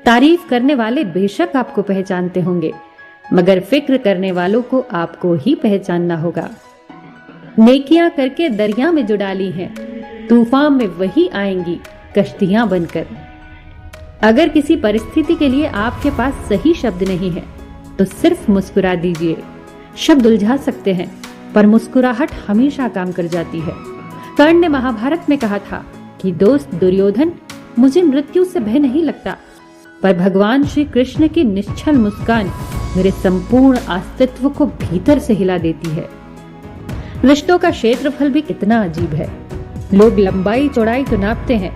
तारीफ करने वाले बेशक आपको पहचानते होंगे, मगर फिक्र करने वालों को आपको ही पहचानना होगा। नेकियां करके दरिया में जो डाली हैं, तूफान में वही आएंगी कश्तियां बनकर। अगर किसी परिस्थिति के लिए आपके पास सही शब्द नहीं है तो सिर्फ मुस्कुरा दीजिए। शब्द उलझा सकते हैं, पर मुस्कुराहट हमेशा काम कर जाती है। कर्ण ने महाभारत में कहा था कि दोस्त दुर्योधन, मुझे मृत्यु से भय नहीं लगता, पर भगवान श्री कृष्ण की निश्चल मुस्कान मेरे संपूर्ण अस्तित्व को भीतर से हिला देती है। रिश्तों का क्षेत्रफल भी कितना अजीब है। लोग लंबाई चौड़ाई तो नापते हैं,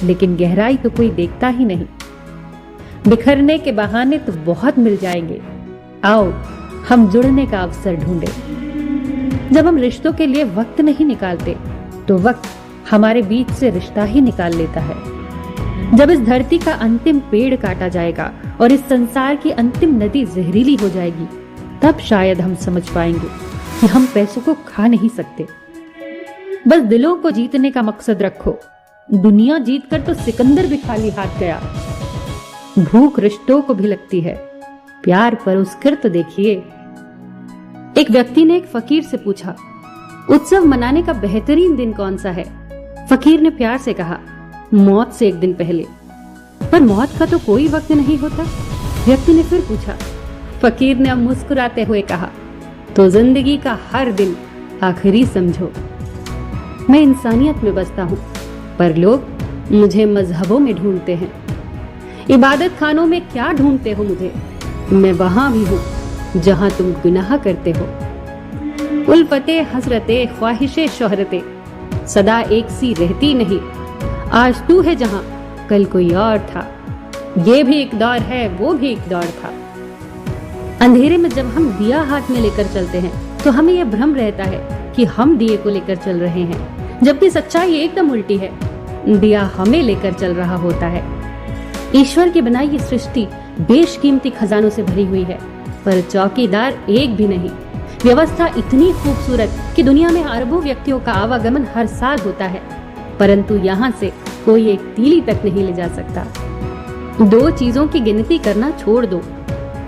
लेकिन गहराई तो कोई देखता ही नहीं। बिखरने के बहाने तो बहुत मिल जाएंगे, आओ हम जुड़ने का अवसर ढूंढे। जब हम रिश्तों के लिए वक्त नहीं निकालते तो वक्त हमारे बीच से रिश्ता ही निकाल लेता है। जब इस धरती का अंतिम पेड़ काटा जाएगा और इस संसार की अंतिम नदी जहरीली हो जाएगी, तब शायद हम समझ पाएंगे कि हम पैसों को खा नहीं सकते। बस दिलों को जीतने का मकसद रखो। दुनिया जीतकर तो सिकंदर भी खाली हाथ गया। भूख रिश्तों को भी लगती है, प्यार परोसकर तो देखिए। एक व्यक्ति ने एक फकीर से पूछा, उत्सव मनाने का बेहतरीन दिन कौन सा है? फकीर ने प्यार से कहा, मौत से एक दिन पहले। पर मौत का तो कोई वक्त नहीं होता। व्यक्ति ने फिर पूछा। फकीर ने अब मुस्कुराते हुए कहा, तो जिंदगी का हर दिन आखिरी समझो। मैं इंसानियत में बसता हूँ, पर लोग मुझे मजहबों में ढूंढते हैं। इबादत खानों में क्या ढूंढते हो मुझे? मैं वहां भी हूँ जहां तुम गुनाह करते हो। उल्फते हसरते ख्वाहिशे शोहरते सदा एक सी रहती नहीं। आज तू है जहां कल कोई और था। ये भी एक दौर है, वो भी एक दौर था। अंधेरे में जब हम दिया हाथ में लेकर चलते हैं तो हमें यह भ्रम रहता है कि हम दिए को लेकर चल रहे हैं, जबकि सच्चाई एकदम उल्टी है। दिया हमें लेकर चल रहा होता है। ईश्वर की बनाई ये सृष्टि बेशकीमती खजानों से भरी हुई है, पर चौकीदार एक भी नहीं। व्यवस्था इतनी खूबसूरत कि दुनिया में अरबों व्यक्तियों का आवागमन हर साल होता है, परंतु यहाँ से कोई एक तीली तक नहीं ले जा सकता। दो चीजों की गिनती करना छोड़ दो,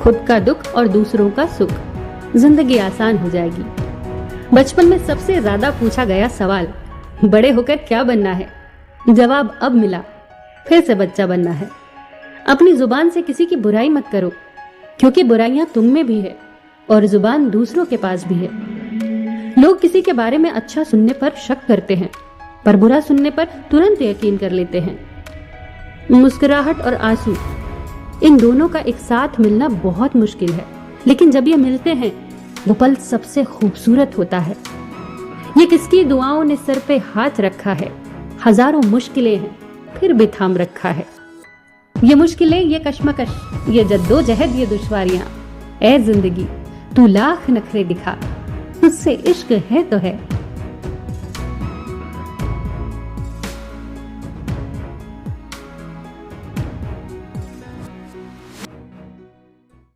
खुद का दुख और दूसरों का सुख। जिंदगी आसान हो जाएगी। बचपन में सबसे ज्यादा पूछा गया सवाल, बड़े होकर क्या बनना है? जवाब अब मिला, फिर से बच्चा बनना है। अपनी जुबान से किसी की बुराई मत करो, क्योंकि बुराइयां तुम में भी है और जुबान दूसरों के पास भी है। लोग किसी के बारे में अच्छा सुनने पर शक करते हैं, पर बुरा सुनने पर तुरंत यकीन कर लेते हैं। मुस्कुराहट और आंसू, इन दोनों का एक साथ मिलना बहुत मुश्किल है, लेकिन जब ये मिलते हैं वो पल सबसे खूबसूरत होता है। ये किसकी दुआओं ने सर पे हाथ रखा है, हजारों मुश्किलें हैं फिर भी थाम रखा है। ये मुश्किलें, ये कश्मकश, ये जद्दोजहद, ये दुश्वारियां। ऐ जिंदगी तू लाख नखरे दिखा, तुझसे इश्क है तो है।